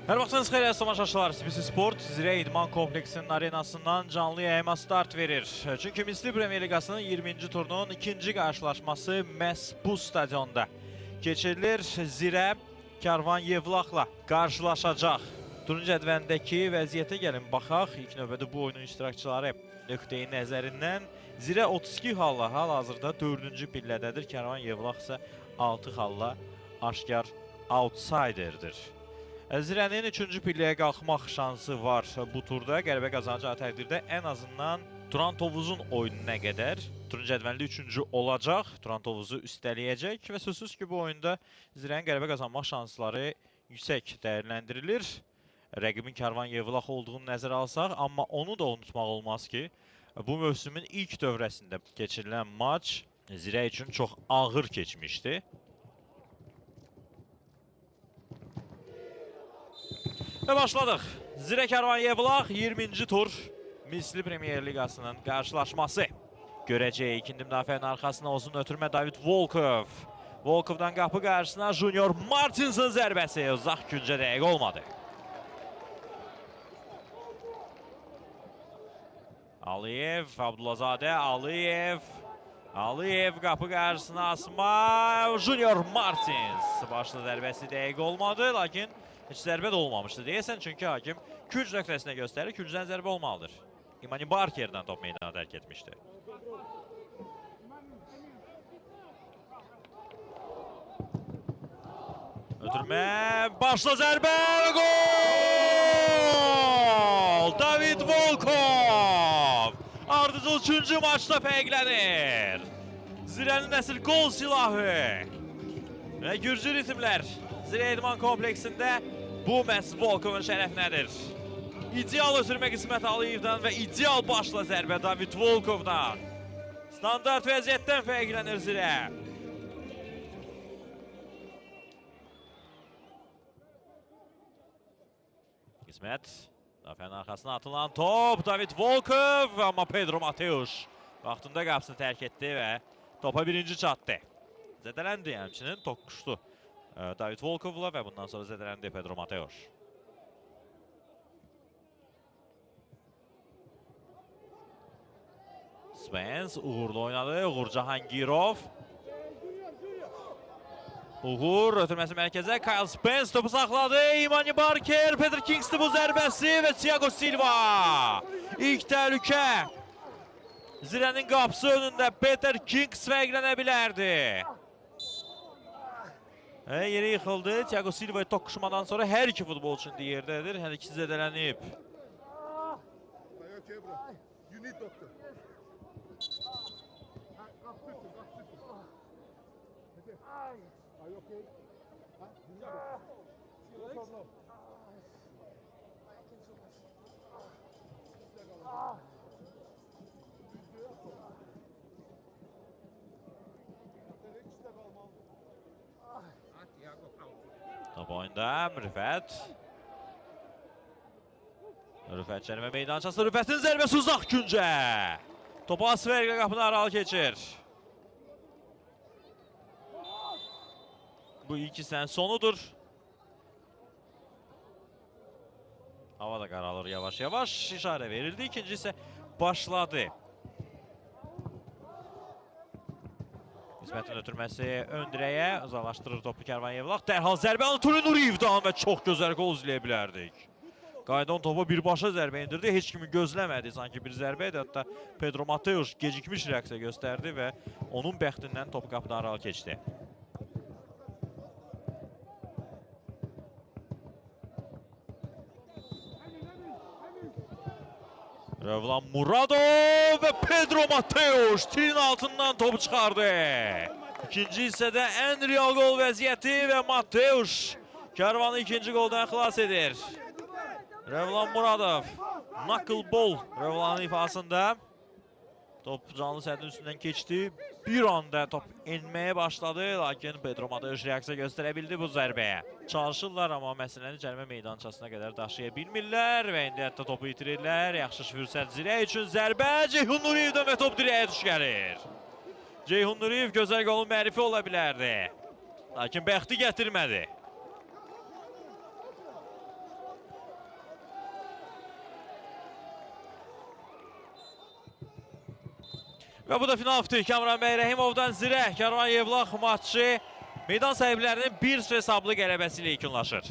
Hər vaxtınız xeyir tamaşaçılar, CBC Sport Zirə İdman Kompleksinin arenasından canlı yayıma start verir. Çünki Misli Premyer Liqasının 20-ci turunun ikinci qarşılaşması məhz bu stadionda keçirilir. Zirə Karvan Yevlaxla qarşılaşacaq. Turun cədvəlindəki vəziyyətə gəlin baxaq. İlk növbədə bu oyunun iştirakçıları nöqteyi nəzərindən Zirə 32 xalla hal-hazırda 4-cü pillədədir. Karvan Yevlax isə 6 xalla aşkar outsiderdir. Zirənin 3-cü pilləyə qalxmaq şansı var bu turda. Qələbə qazanacağı təqdirdə ən azından Turan Tovuzun oyununa qədər turun cədvəlində 3-cü olacaq. Turan Tovuzu üstələyəcək və sözsüz ki, bu oyunda Zirənin qələbə qazanmaq şansları yüksək dəyərləndirilir. Rəqibin Karvan Yevlax olduğunu nəzərə alsaq, amma onu da unutmaq olmaz ki, bu mövsümün ilk dövrəsində keçirilən maç Zirə üçün çox ağır keçmişdi. Və başladıq. Zirə Karvan Yevlax 20-ci tur Misli Premyer Liqasının qarşılaşması. Görəcək ikinci müdafiənin arxasına uzun ötürmə David Volkov. Volkovdan qapı qarşısına Junior Martins'ın zərbəsi uzaq küncə dəqiq olmadı. Aliyev, Abdullazadə, Aliyev qapı qarşısına asma Junior Martins. Başlı zərbəsi dəqiq olmadı, lakin heç zərbə də olmamışdı deyəsən, çünki hakim kürc nöqtəsinə göstərir, kürcdən zərbə olmalıdır. İmani Barkerdən top meydana dərk etmişdi. Ötürmə, başla zərbə, gol! David Volkov! Ardıcıl 3-cü maçda fərqlənir. Zirənin əsl gol silahı. Və gürcü ritmlər Zirə İdman Kompleksində bu məhz Volkovun şərəfinədir. İdeal ötürmə qismət Aliyevdən və ideal başla zərbə David Volkovdan. Standart vəziyyətdən fərqlənir Zirə. Qismət, müdafiənin arxasına atılan top David Volkov, amma Pedro Mateus vaxtında qapısını tərk etdi və topa birinci çatdı. Zədələndi həmçinin, toqquşdu David Volkov'la və bundan sonra zədələndi Pedro Mateus. Spence uğurlu oynadı, Uğur Cahangirov. Uğur ötürməsi mərkəzə, Kyle Spence topu saxladı, İmani Barker, Peter Kings'di bu zərbəsi və Thiago Silva. İlk təhlükə Zirənin qapısı önündə Peter Kings fərqlənə bilərdi. Yeri yıxıldı. Thiago Silva toqquşmadan sonra hər iki futbolçu yerdədir. Hər ikisi zədələnib. Top oyunda Rüfət. Rüfət çənimə meydançası. Rüfətin zərbəsi uzaq küncə. Topu Asverqə qapını aralı keçir. Bu ilk hissənin sonudur. Hava da qaralır yavaş-yavaş. İşarə verildi. İkinci isə başladı. Qismətin ötürməsi ön dirəyə uzaqlaşdırır topu Karvan Yevlax. Dərhal zərbə Anatoli Nuriyevdən və çox gözəl qol izləyə bilərdik. Qaydan topa birbaşa zərbə indirdi. Heç kimi gözləmədi. Sanki bir zərbə idi. Hətta Pedro Mateus gecikmiş reaksiya göstərdi və onun bəxtindən topu qapıdan aralı keçdi. Rövlan Muradov və Pedro Mateus tirin altından topu çıxardı. İkinci hissədə ən real gol vəziyyəti və Mateus Karvanı ikinci goldan xilas edir. Rövlan Muradov, knuckleball Rövlanın ifasında. Top canlı səhətin üstündən keçdi. Bir anda top enməyə başladı, lakin Pedro Mateus reaksiya göstərə bildi bu zərbəyə. Çalışırlar, amma məsələni cərimə meydançasına qədər daşıya bilmirlər və indi hətta topu itirirlər. Yaxşı fürsət Zirə üçün zərbə Ceyhun Nuriyevdən və top dirəyə düş gəlir. Ceyhun Nuriyev gözəl qolun mərifi ola bilərdi, lakin bəxti gətirmədi. Və bu da final fiti. Kamran bəy Rəhimovdan Zirə, Karvan Yevlax matçı meydan sahiblərinin 1-0 hesablı qələbəsi ilə yekunlaşır.